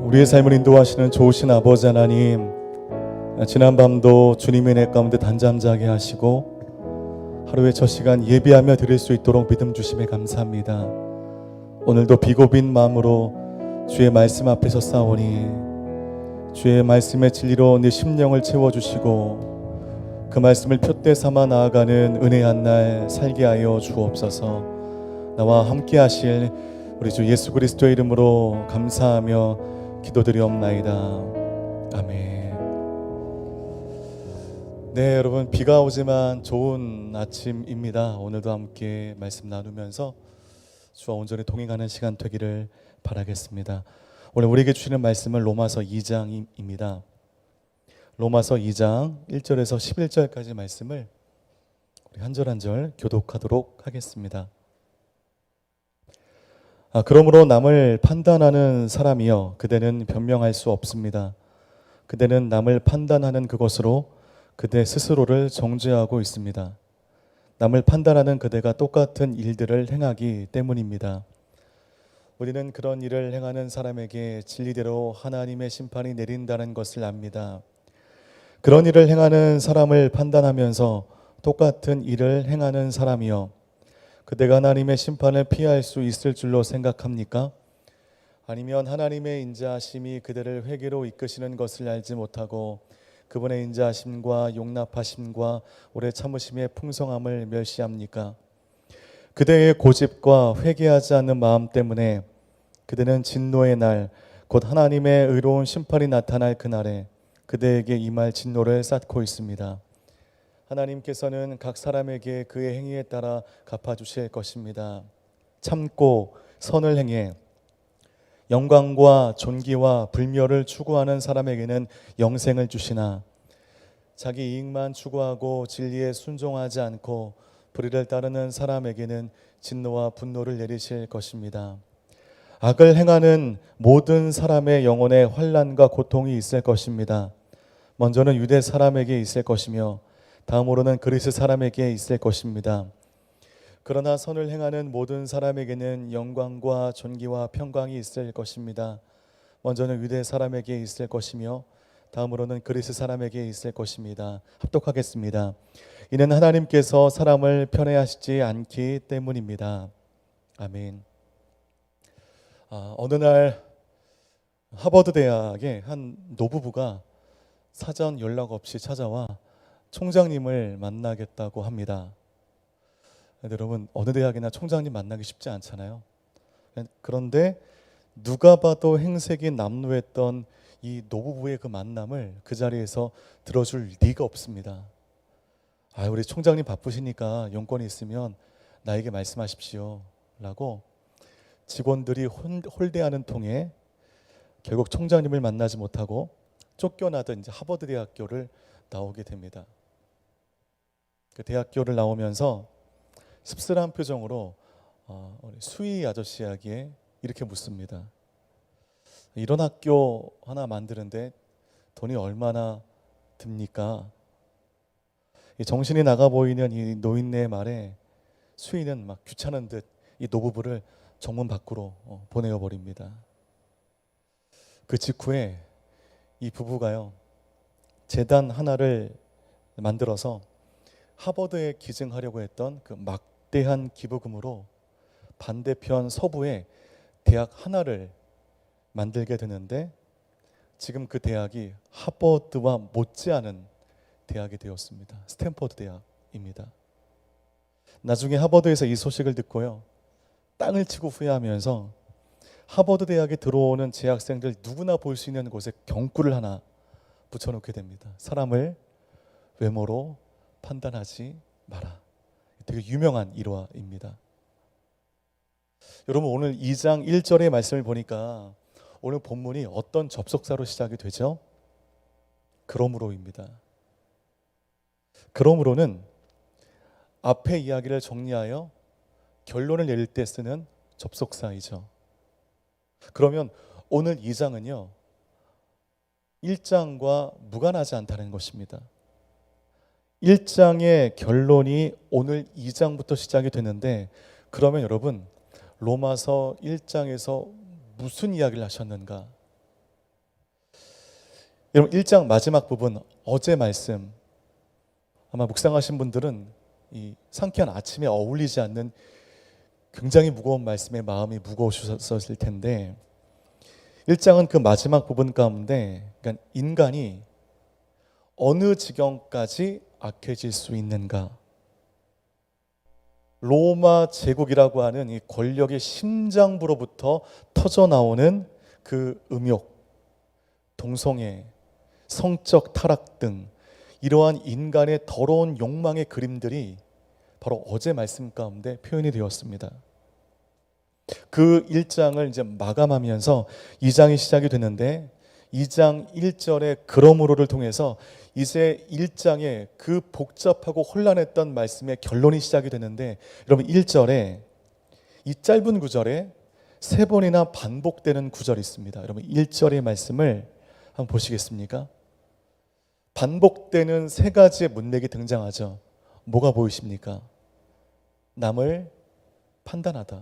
우리의 삶을 인도하시는 좋으신 아버지 하나님, 지난 밤도 주님의 은혜 가운데 단잠 자게 하시고 하루의 첫 시간 예비하며 드릴 수 있도록 믿음 주심에 감사합니다. 오늘도 비고빈 마음으로 주의 말씀 앞에 서싸우니 주의 말씀의 진리로 내 심령을 채워주시고 그 말씀을 표대 삼아 나아가는 은혜의 한날 살게 하여 주옵소서. 나와 함께 하실 우리 주 예수 그리스도의 이름으로 감사하며 기도드리옵나이다. 아멘. 네, 여러분, 비가 오지만 좋은 아침입니다. 오늘도 함께 말씀 나누면서 주와 온전히 동행하는 시간 되기를 바라겠습니다. 오늘 우리에게 주시는 말씀은 로마서 2장입니다. 로마서 2장 1절에서 11절까지 말씀을 우리 한 절 한 절 교독하도록 하겠습니다. 그러므로 남을 판단하는 사람이여 그대는 변명할 수 없습니다. 그대는 남을 판단하는 그것으로 그대 스스로를 정죄하고 있습니다. 남을 판단하는 그대가 똑같은 일들을 행하기 때문입니다. 우리는 그런 일을 행하는 사람에게 진리대로 하나님의 심판이 내린다는 것을 압니다. 그런 일을 행하는 사람을 판단하면서 똑같은 일을 행하는 사람이여 그대가 하나님의 심판을 피할 수 있을 줄로 생각합니까? 아니면 하나님의 인자하심이 그대를 회개로 이끄시는 것을 알지 못하고 그분의 인자하심과 용납하심과 오래 참으심의 풍성함을 멸시합니까? 그대의 고집과 회개하지 않는 마음 때문에 그대는 진노의 날, 곧 하나님의 의로운 심판이 나타날 그날에 그대에게 임할 진노를 쌓고 있습니다. 하나님께서는 각 사람에게 그의 행위에 따라 갚아주실 것입니다. 참고 선을 행해 영광과 존귀와 불멸을 추구하는 사람에게는 영생을 주시나 자기 이익만 추구하고 진리에 순종하지 않고 불의를 따르는 사람에게는 진노와 분노를 내리실 것입니다. 악을 행하는 모든 사람의 영혼에 환난과 고통이 있을 것입니다. 먼저는 유대 사람에게 있을 것이며 다음으로는 그리스 사람에게 있을 것입니다. 그러나 선을 행하는 모든 사람에게는 영광과 존귀와 평강이 있을 것입니다. 먼저는 유대 사람에게 있을 것이며 다음으로는 그리스 사람에게 있을 것입니다. 합독하겠습니다. 이는 하나님께서 사람을 편애하시지 않기 때문입니다. 아멘. 어느 날 하버드 대학의 한 노부부가 사전 연락 없이 찾아와 총장님을 만나겠다고 합니다. 여러분, 어느 대학이나 총장님 만나기 쉽지 않잖아요. 그런데 누가 봐도 행색이 남루했던 이 노부부의 그 만남을 그 자리에서 들어줄 리가 없습니다. 우리 총장님 바쁘시니까 용건이 있으면 나에게 말씀하십시오 라고 직원들이 홀대하는 통에 결국 총장님을 만나지 못하고 쫓겨나던 이제 하버드 대학교를 나오게 됩니다. 그 대학교를 나오면서 씁쓸한 표정으로 우리 수희 아저씨에게 이렇게 묻습니다. 이런 학교 하나 만드는데 돈이 얼마나 듭니까? 정신이 나가 보이는 이 노인네의 말에 수희는 막 귀찮은 듯 이 노부부를 정문 밖으로 보내어 버립니다. 그 직후에 이 부부가요 재단 하나를 만들어서 하버드에 기증하려고 했던 그 막대한 기부금으로 반대편 서부에 대학 하나를 만들게 되는데 지금 그 대학이 하버드와 못지않은 대학이 되었습니다. 스탠퍼드 대학입니다. 나중에 하버드에서 이 소식을 듣고요 땅을 치고 후회하면서 하버드 대학에 들어오는 재학생들 누구나 볼 수 있는 곳에 경구를 하나 붙여놓게 됩니다. 사람을 외모로 판단하지 마라. 되게 유명한 일화입니다. 여러분, 오늘 2장 1절의 말씀을 보니까 오늘 본문이 어떤 접속사로 시작이 되죠? 그러므로입니다. 그러므로는 앞의 이야기를 정리하여 결론을 내릴 때 쓰는 접속사이죠. 그러면 오늘 2장은요 1장과 무관하지 않다는 것입니다. 1장의 결론이 오늘 2장부터 시작이 되는데 그러면 여러분 로마서 1장에서 무슨 이야기를 하셨는가? 여러분 1장 마지막 부분 어제 말씀 아마 묵상하신 분들은 이 상쾌한 아침에 어울리지 않는 굉장히 무거운 말씀에 마음이 무거우셨을 텐데 1장은 그 마지막 부분 가운데 그러니까 인간이 어느 지경까지 악해질 수 있는가, 로마 제국이라고 하는 이 권력의 심장부로부터 터져나오는 그 음욕, 동성애, 성적 타락 등 이러한 인간의 더러운 욕망의 그림들이 바로 어제 말씀 가운데 표현이 되었습니다. 그 1장을 이제 마감하면서 2장이 시작이 되는데 2장 1절의 그러므로를 통해서 이제 1장의 그 복잡하고 혼란했던 말씀의 결론이 시작이 되는데 여러분 1절에 이 짧은 구절에 3번이나 반복되는 구절이 있습니다. 여러분 1절의 말씀을 한번 보시겠습니까? 반복되는 3가지의 문맥이 등장하죠. 뭐가 보이십니까? 남을 판단하다.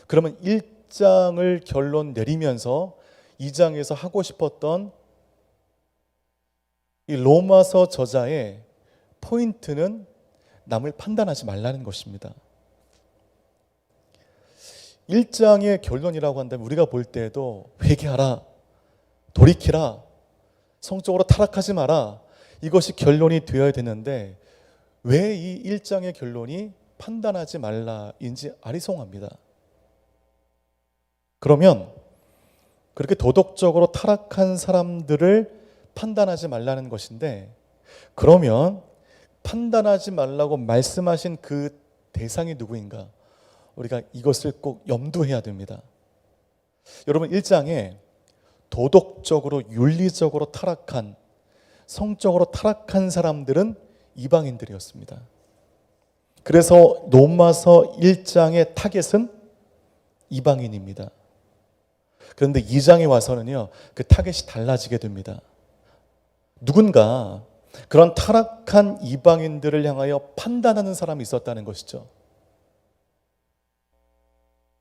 그러면 1장을 결론 내리면서 2장에서 하고 싶었던 이 로마서 저자의 포인트는 남을 판단하지 말라는 것입니다. 1장의 결론이라고 한다면 우리가 볼 때에도 회개하라, 돌이키라, 성적으로 타락하지 마라, 이것이 결론이 되어야 되는데 왜 이 1장의 결론이 판단하지 말라인지 아리송합니다. 그러면 그렇게 도덕적으로 타락한 사람들을 판단하지 말라는 것인데 그러면 판단하지 말라고 말씀하신 그 대상이 누구인가? 우리가 이것을 꼭 염두해야 됩니다. 여러분 1장에 도덕적으로 윤리적으로 타락한, 성적으로 타락한 사람들은 이방인들이었습니다. 그래서 로마서 1장의 타겟은 이방인입니다. 그런데 2장에 와서는요, 그 타겟이 달라지게 됩니다. 누군가 그런 타락한 이방인들을 향하여 판단하는 사람이 있었다는 것이죠.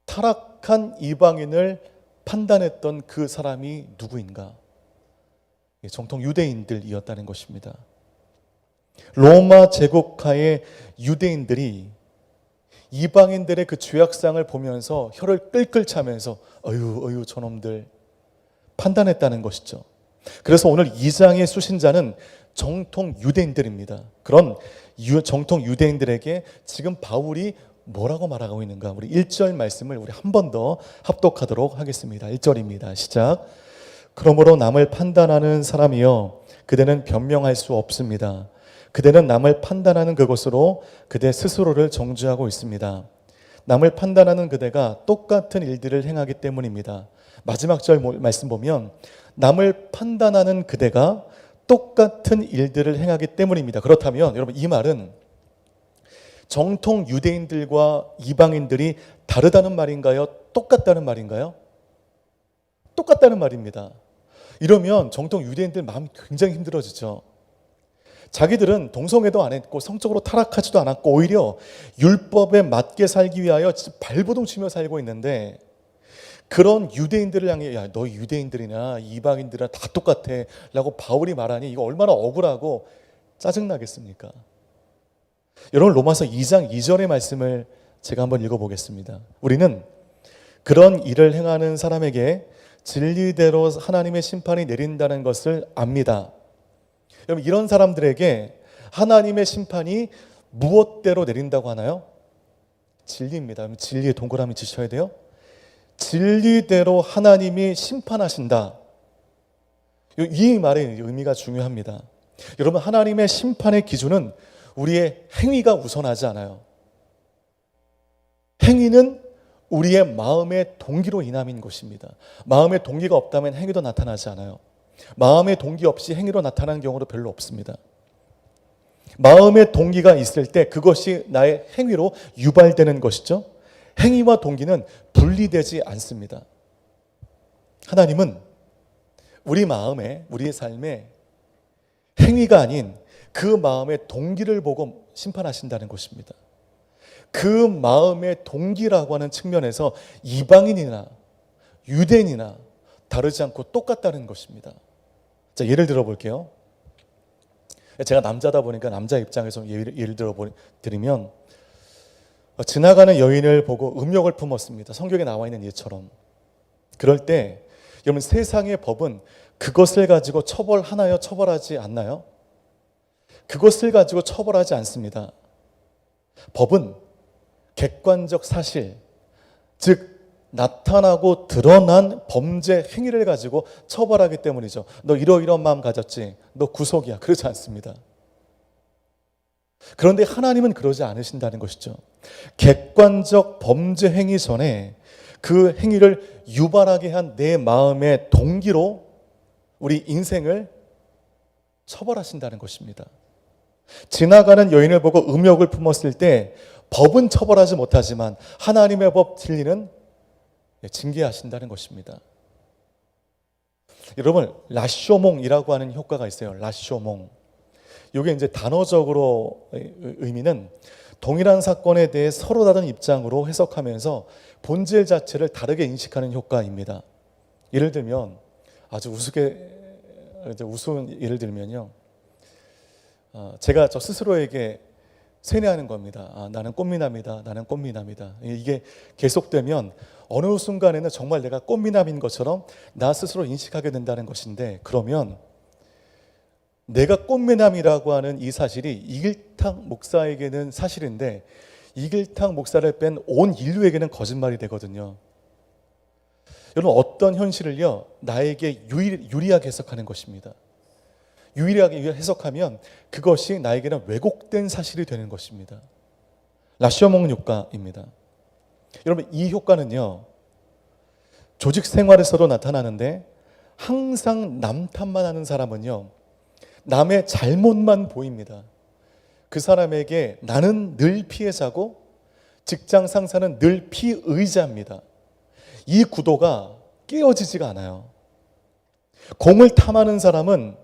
타락한 이방인을 판단했던 그 사람이 누구인가? 정통 유대인들이었다는 것입니다. 로마 제국하의 유대인들이 이방인들의 그 죄악상을 보면서 혀를 끌끌 차면서 어휴 저놈들 판단했다는 것이죠. 그래서 오늘 2장의 수신자는 정통 유대인들입니다. 그런 정통 유대인들에게 지금 바울이 뭐라고 말하고 있는가? 우리 1절 말씀을 우리 한 번 더 합독하도록 하겠습니다. 1절입니다. 시작. 그러므로 남을 판단하는 사람이여 그대는 변명할 수 없습니다. 그대는 남을 판단하는 그것으로 그대 스스로를 정죄하고 있습니다. 남을 판단하는 그대가 똑같은 일들을 행하기 때문입니다. 마지막 절 말씀 보면 남을 판단하는 그대가 똑같은 일들을 행하기 때문입니다. 그렇다면 여러분 이 말은 정통 유대인들과 이방인들이 다르다는 말인가요? 똑같다는 말인가요? 똑같다는 말입니다. 이러면 정통 유대인들 마음이 굉장히 힘들어지죠. 자기들은 동성애도 안 했고 성적으로 타락하지도 않았고 오히려 율법에 맞게 살기 위하여 발버둥 치며 살고 있는데 그런 유대인들을 향해 야, 너 유대인들이나 이방인들이나 다 똑같아 라고 바울이 말하니 이거 얼마나 억울하고 짜증나겠습니까? 여러분 로마서 2장 2절의 말씀을 제가 한번 읽어보겠습니다. 우리는 그런 일을 행하는 사람에게 진리대로 하나님의 심판이 내린다는 것을 압니다. 여러분 이런 사람들에게 하나님의 심판이 무엇대로 내린다고 하나요? 진리입니다. 진리에 동그라미 치셔야 돼요. 진리대로 하나님이 심판하신다. 이 말의 의미가 중요합니다. 여러분 하나님의 심판의 기준은 우리의 행위가 우선하지 않아요. 행위는 우리의 마음의 동기로 인함인 것입니다. 마음의 동기가 없다면 행위도 나타나지 않아요. 마음의 동기 없이 행위로 나타나는 경우도 별로 없습니다. 마음의 동기가 있을 때 그것이 나의 행위로 유발되는 것이죠. 행위와 동기는 분리되지 않습니다. 하나님은 우리 마음에, 우리의 삶에 행위가 아닌 그 마음의 동기를 보고 심판하신다는 것입니다. 그 마음의 동기라고 하는 측면에서 이방인이나 유대인이나 다르지 않고 똑같다는 것입니다. 자, 예를 들어 볼게요. 제가 남자다 보니까 남자 입장에서 예를 들어 드리면 지나가는 여인을 보고 음욕을 품었습니다. 성경에 나와 있는 예처럼. 그럴 때 여러분 세상의 법은 그것을 가지고 처벌하나요? 처벌하지 않나요? 그것을 가지고 처벌하지 않습니다. 법은 객관적 사실, 즉 나타나고 드러난 범죄 행위를 가지고 처벌하기 때문이죠. 너 이러이러한 마음 가졌지? 너 구속이야. 그렇지 않습니다. 그런데 하나님은 그러지 않으신다는 것이죠. 객관적 범죄 행위 전에 그 행위를 유발하게 한 내 마음의 동기로 우리 인생을 처벌하신다는 것입니다. 지나가는 여인을 보고 음욕을 품었을 때 법은 처벌하지 못하지만 하나님의 법 진리는 징계하신다는 것입니다. 여러분, 라쇼몽이라고 하는 효과가 있어요. 라쇼몽. 이게 이제 단어적으로 의미는 동일한 사건에 대해 서로 다른 입장으로 해석하면서 본질 자체를 다르게 인식하는 효과입니다. 예를 들면 아주 우스운 예를 들면요. 제가 저 스스로에게 세뇌하는 겁니다. 나는 꽃미남이다. 나는 꽃미남이다. 이게 계속되면 어느 순간에는 정말 내가 꽃미남인 것처럼 나 스스로 인식하게 된다는 것인데, 그러면 내가 꽃미남이라고 하는 이 사실이 이길탁 목사에게는 사실인데 이길탁 목사를 뺀 온 인류에게는 거짓말이 되거든요. 여러분, 어떤 현실을요 나에게 유리하게 해석하는 것입니다. 유일하게 해석하면 그것이 나에게는 왜곡된 사실이 되는 것입니다. 라쇼몽 효과입니다. 여러분, 이 효과는요 조직 생활에서도 나타나는데 항상 남 탓만 하는 사람은요 남의 잘못만 보입니다. 그 사람에게 나는 늘 피해자고 직장 상사는 늘 피의자입니다. 이 구도가 깨어지지가 않아요. 공을 탐하는 사람은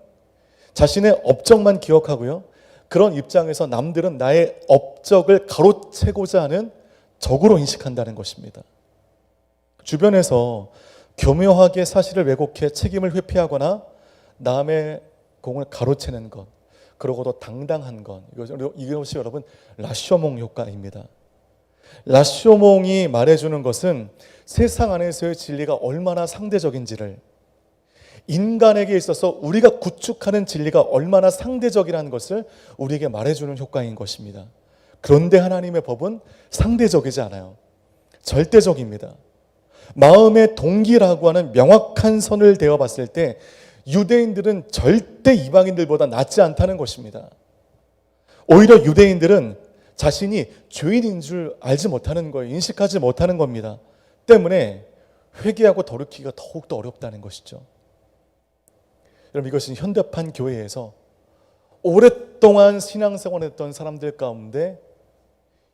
자신의 업적만 기억하고요. 그런 입장에서 남들은 나의 업적을 가로채고자 하는 적으로 인식한다는 것입니다. 주변에서 교묘하게 사실을 왜곡해 책임을 회피하거나 남의 공을 가로채는 것, 그러고도 당당한 것, 이것이 여러분 라쇼몽 효과입니다. 라쇼몽이 말해주는 것은 세상 안에서의 진리가 얼마나 상대적인지를, 인간에게 있어서 우리가 구축하는 진리가 얼마나 상대적이라는 것을 우리에게 말해주는 효과인 것입니다. 그런데 하나님의 법은 상대적이지 않아요. 절대적입니다. 마음의 동기라고 하는 명확한 선을 대어봤을 때 유대인들은 절대 이방인들보다 낫지 않다는 것입니다. 오히려 유대인들은 자신이 죄인인 줄 알지 못하는 거예요. 인식하지 못하는 겁니다. 때문에 회개하고 돌이키기가 더욱더 어렵다는 것이죠. 여러분, 이것은 현대판 교회에서 오랫동안 신앙생활을 했던 사람들 가운데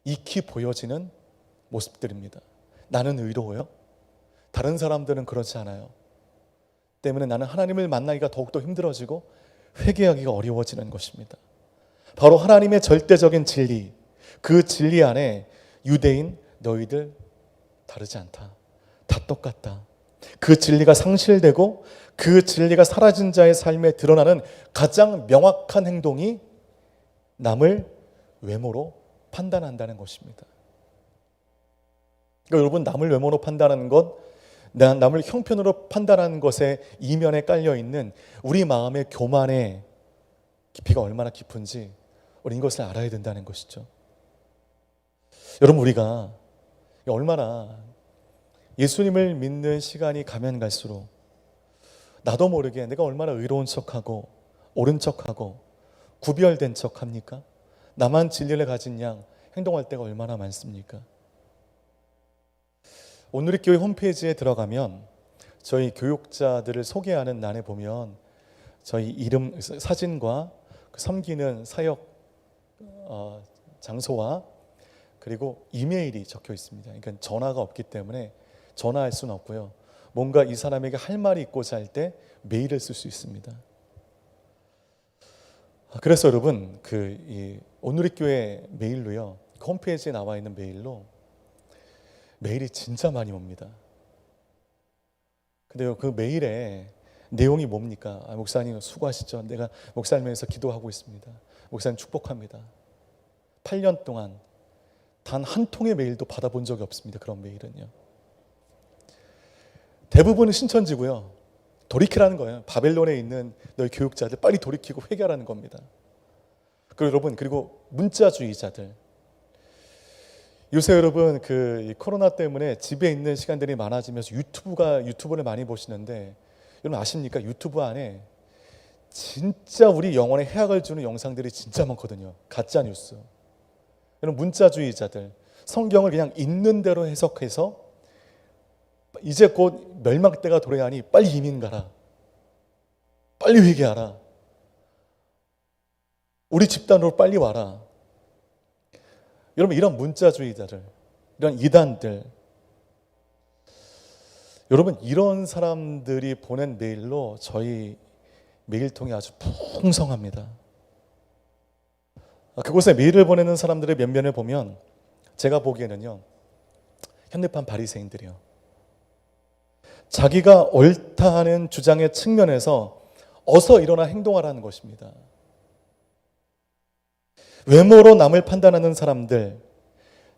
익히 보여지는 모습들입니다. 나는 의로워요. 다른 사람들은 그렇지 않아요. 때문에 나는 하나님을 만나기가 더욱더 힘들어지고 회개하기가 어려워지는 것입니다. 바로 하나님의 절대적인 진리, 그 진리 안에 유대인 너희들 다르지 않다. 다 똑같다. 그 진리가 상실되고 그 진리가 사라진 자의 삶에 드러나는 가장 명확한 행동이 남을 외모로 판단한다는 것입니다. 그러니까 여러분, 남을 외모로 판단하는 것, 남을 형편으로 판단하는 것에 이면에 깔려있는 우리 마음의 교만의 깊이가 얼마나 깊은지 우리 이것을 알아야 된다는 것이죠. 여러분, 우리가 얼마나 예수님을 믿는 시간이 가면 갈수록 나도 모르게 내가 얼마나 의로운 척하고 옳은 척하고 구별된 척합니까? 나만 진리를 가진 양 행동할 때가 얼마나 많습니까? 오늘의 교회 홈페이지에 들어가면 저희 교육자들을 소개하는 난에 보면 저희 이름, 사진과 섬기는 사역 장소와 그리고 이메일이 적혀 있습니다. 그러니까 전화가 없기 때문에 전화할 수는 없고요. 뭔가 이 사람에게 할 말이 있고자 할 때 메일을 쓸 수 있습니다. 그래서 여러분, 오늘의 교회 메일로요, 홈페이지에 나와 있는 메일이 진짜 많이 옵니다. 근데요, 그 메일에 내용이 뭡니까? 목사님 수고하시죠. 내가 목사님에서 기도하고 있습니다. 목사님 축복합니다. 8년 동안 단 한 통의 메일도 받아본 적이 없습니다. 그런 메일은요. 대부분은 신천지고요. 돌이키라는 거예요. 바벨론에 있는 너희 교육자들 빨리 돌이키고 회개하라는 겁니다. 그리고 여러분, 그리고 문자주의자들. 요새 여러분 그 코로나 때문에 집에 있는 시간들이 많아지면서 유튜브를 많이 보시는데, 여러분 아십니까? 유튜브 안에 진짜 우리 영혼에 해악을 주는 영상들이 진짜 많거든요. 가짜 뉴스. 여러분 문자주의자들, 성경을 그냥 있는 대로 해석해서 이제 곧 멸망 때가 도래하니 빨리 이민 가라, 빨리 회개하라, 우리 집단으로 빨리 와라. 여러분 이런 문자주의자들, 이런 이단들, 여러분 이런 사람들이 보낸 메일로 저희 메일통이 아주 풍성합니다. 그곳에 메일을 보내는 사람들의 면면을 보면 제가 보기에는요, 현대판 바리새인들이요, 자기가 옳다 하는 주장의 측면에서 어서 일어나 행동하라는 것입니다. 외모로 남을 판단하는 사람들,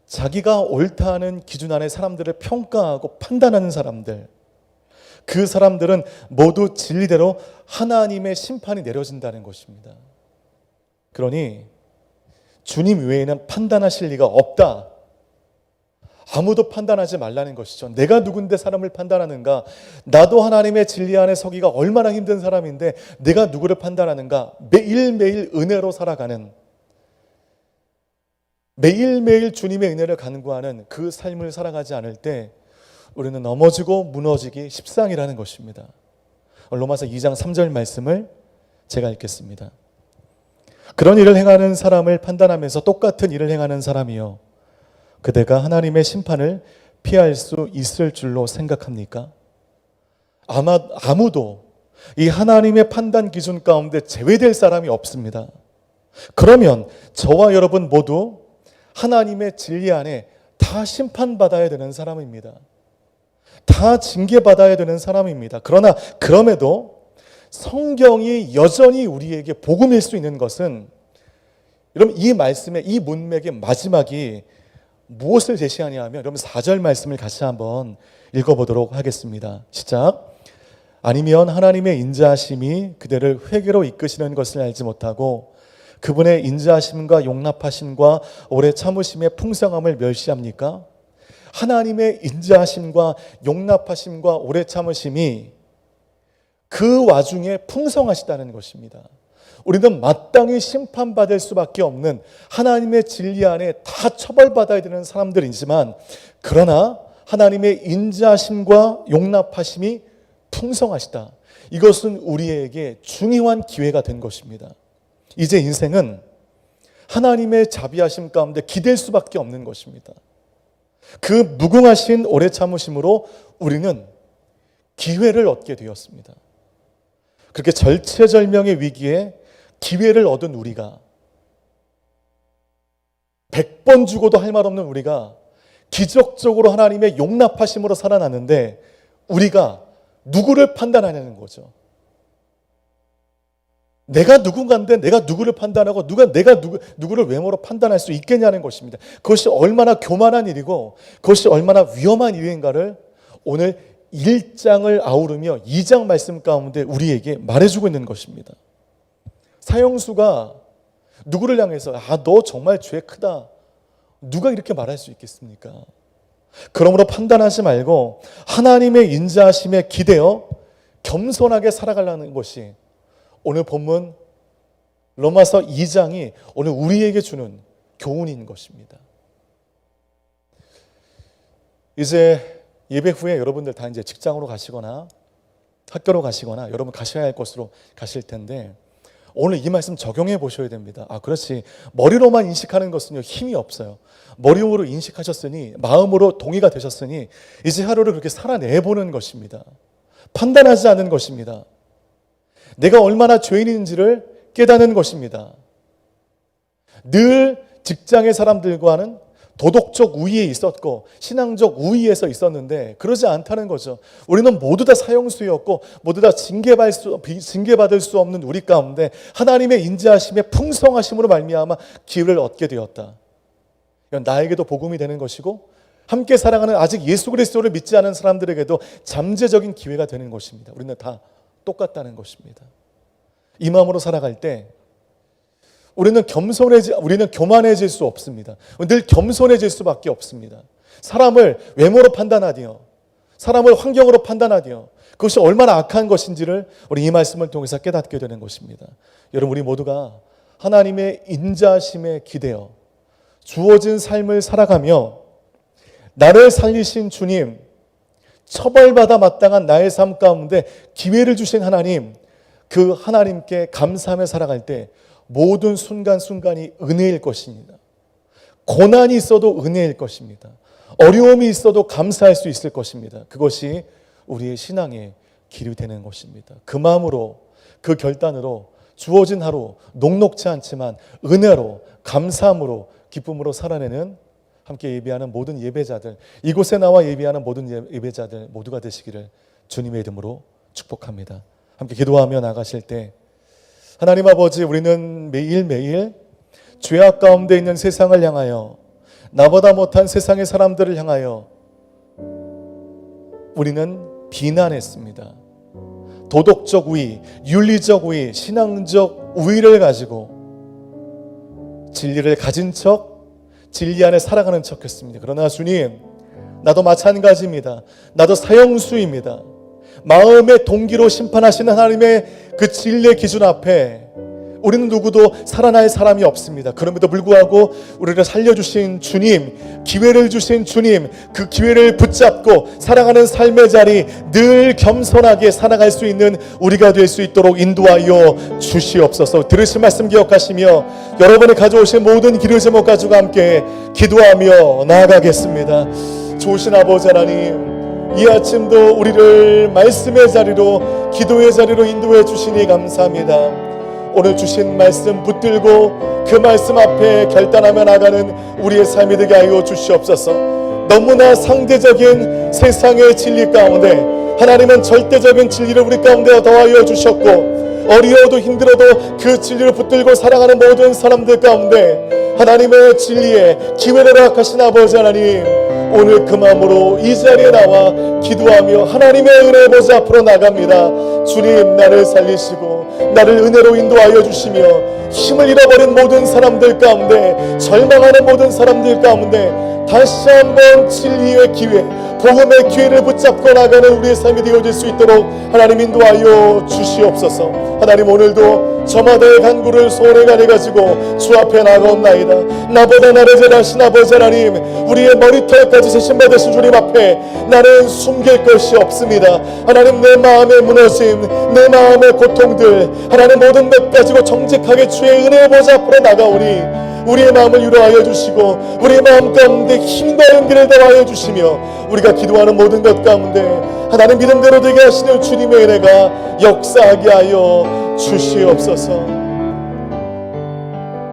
자기가 옳다 하는 기준 안에 사람들을 평가하고 판단하는 사람들, 그 사람들은 모두 진리대로 하나님의 심판이 내려진다는 것입니다. 그러니 주님 외에는 판단하실 리가 없다. 아무도 판단하지 말라는 것이죠. 내가 누군데 사람을 판단하는가? 나도 하나님의 진리 안에 서기가 얼마나 힘든 사람인데 내가 누구를 판단하는가? 매일매일 은혜로 살아가는, 매일매일 주님의 은혜를 간구하는 그 삶을 살아가지 않을 때 우리는 넘어지고 무너지기 십상이라는 것입니다. 로마서 2장 3절 말씀을 제가 읽겠습니다. 그런 일을 행하는 사람을 판단하면서 똑같은 일을 행하는 사람이요, 그대가 하나님의 심판을 피할 수 있을 줄로 생각합니까? 아무도 이 하나님의 판단 기준 가운데 제외될 사람이 없습니다. 그러면 저와 여러분 모두 하나님의 진리 안에 다 심판받아야 되는 사람입니다. 다 징계받아야 되는 사람입니다. 그러나 그럼에도 성경이 여전히 우리에게 복음일 수 있는 것은, 여러분 이 말씀의 이 문맥의 마지막이 무엇을 제시하냐 하면, 여러분 4절 말씀을 같이 한번 읽어보도록 하겠습니다. 시작. 아니면 하나님의 인자하심이 그대를 회개로 이끄시는 것을 알지 못하고 그분의 인자하심과 용납하심과 오래 참으심의 풍성함을 멸시합니까? 하나님의 인자하심과 용납하심과 오래 참으심이 그 와중에 풍성하시다는 것입니다. 우리는 마땅히 심판받을 수밖에 없는 하나님의 진리 안에 다 처벌받아야 되는 사람들이지만, 그러나 하나님의 인자하심과 용납하심이 풍성하시다. 이것은 우리에게 중요한 기회가 된 것입니다. 이제 인생은 하나님의 자비하심 가운데 기댈 수밖에 없는 것입니다. 그 무궁하신 오래 참으심으로 우리는 기회를 얻게 되었습니다. 그렇게 절체절명의 위기에 기회를 얻은 우리가, 100번 죽어도 할 말 없는 우리가 기적적으로 하나님의 용납하심으로 살아났는데, 우리가 누구를 판단하냐는 거죠. 내가 누군가인데 내가 누구를 판단하고 내가 누구를 외모로 판단할 수 있겠냐는 것입니다. 그것이 얼마나 교만한 일이고 그것이 얼마나 위험한 일인가를 오늘 1장을 아우르며 2장 말씀 가운데 우리에게 말해주고 있는 것입니다. 사형수가 누구를 향해서 너 정말 죄 크다, 누가 이렇게 말할 수 있겠습니까? 그러므로 판단하지 말고 하나님의 인자하심에 기대어 겸손하게 살아가려는 것이 오늘 본문 로마서 2장이 오늘 우리에게 주는 교훈인 것입니다. 이제 예배 후에 여러분들 다 이제 직장으로 가시거나 학교로 가시거나 여러분 가셔야 할 곳으로 가실 텐데, 오늘 이 말씀 적용해 보셔야 됩니다. 그렇지. 머리로만 인식하는 것은요, 힘이 없어요. 머리로 인식하셨으니, 마음으로 동의가 되셨으니, 이제 하루를 그렇게 살아내보는 것입니다. 판단하지 않는 것입니다. 내가 얼마나 죄인인지를 깨닫는 것입니다. 늘 직장의 사람들과는 도덕적 우위에 있었고 신앙적 우위에서 있었는데 그러지 않다는 거죠. 우리는 모두 다 사형수였고 모두 다 징계받을 수 없는 우리 가운데 하나님의 인자하심의 풍성하심으로 말미암아 기회를 얻게 되었다. 이건 나에게도 복음이 되는 것이고 함께 살아가는 아직 예수 그리스도를 믿지 않은 사람들에게도 잠재적인 기회가 되는 것입니다. 우리는 다 똑같다는 것입니다. 이 마음으로 살아갈 때 우리는 교만해질 수 없습니다. 늘 겸손해질 수밖에 없습니다. 사람을 외모로 판단하디요, 사람을 환경으로 판단하디요, 그것이 얼마나 악한 것인지를 우리 이 말씀을 통해서 깨닫게 되는 것입니다. 여러분, 우리 모두가 하나님의 인자심에 기대어 주어진 삶을 살아가며 나를 살리신 주님, 처벌받아 마땅한 나의 삶 가운데 기회를 주신 하나님, 그 하나님께 감사하며 살아갈 때 모든 순간순간이 은혜일 것입니다. 고난이 있어도 은혜일 것입니다. 어려움이 있어도 감사할 수 있을 것입니다. 그것이 우리의 신앙의 길이 되는 것입니다. 그 마음으로, 그 결단으로 주어진 하루 녹록지 않지만 은혜로, 감사함으로, 기쁨으로 살아내는 함께 예배하는 모든 예배자들, 이곳에 나와 예배하는 모든 예배자들 모두가 되시기를 주님의 이름으로 축복합니다. 함께 기도하며 나가실 때 하나님 아버지, 우리는 매일매일 죄악 가운데 있는 세상을 향하여, 나보다 못한 세상의 사람들을 향하여 우리는 비난했습니다. 도덕적 우위, 윤리적 우위, 신앙적 우위를 가지고 진리를 가진 척, 진리 안에 살아가는 척 했습니다. 그러나 주님, 나도 마찬가지입니다. 나도 사형수입니다. 마음의 동기로 심판하시는 하나님의 그 진리의 기준 앞에 우리는 누구도 살아날 사람이 없습니다. 그럼에도 불구하고 우리를 살려주신 주님, 기회를 주신 주님, 그 기회를 붙잡고 살아가는 삶의 자리 늘 겸손하게 살아갈 수 있는 우리가 될 수 있도록 인도하여 주시옵소서. 들으신 말씀 기억하시며 여러분이 가져오신 모든 기도 제목 가지고 함께 기도하며 나아가겠습니다. 좋으신 아버지 하나님, 이 아침도 우리를 말씀의 자리로, 기도의 자리로 인도해 주시니 감사합니다. 오늘 주신 말씀 붙들고 그 말씀 앞에 결단하며 나가는 우리의 삶이 되게 하여 주시옵소서. 너무나 상대적인 세상의 진리 가운데 하나님은 절대적인 진리를 우리 가운데 더하여 주셨고, 어려워도 힘들어도 그 진리를 붙들고 살아가는 모든 사람들 가운데 하나님의 진리에 기회를 허락하신 아버지 하나님, 오늘 그 마음으로 이 자리에 나와 기도하며 하나님의 은혜 보좌 앞으로 나갑니다. 주님, 나를 살리시고 나를 은혜로 인도하여 주시며 힘을 잃어버린 모든 사람들 가운데, 절망하는 모든 사람들 가운데 다시 한번 진리의 기회, 복음의 기회를 붙잡고 나가는 우리의 삶이 되어질 수 있도록 하나님 인도하여 주시옵소서. 하나님, 오늘도 저마다의 간구를 소원에 간에 가지고 주 앞에 나가옵나이다. 나보다 나를 잘하신 아버지 하나님, 우리의 머리털까지 세심받으신 주님 앞에 나는 숨길 것이 없습니다. 하나님, 내 마음의 무너짐, 내 마음의 고통들 하나님 모든 것 가지고 정직하게 주의 은혜의 보좌 앞으로 나가오니 우리의 마음을 위로하여 주시고 우리의 마음 가운데 힘과 용기를 더하여 주시며 우리가 기도하는 모든 것 가운데 하나님 믿음대로 되게 하시는 주님의 은혜가 역사하게 하여 주시옵소서.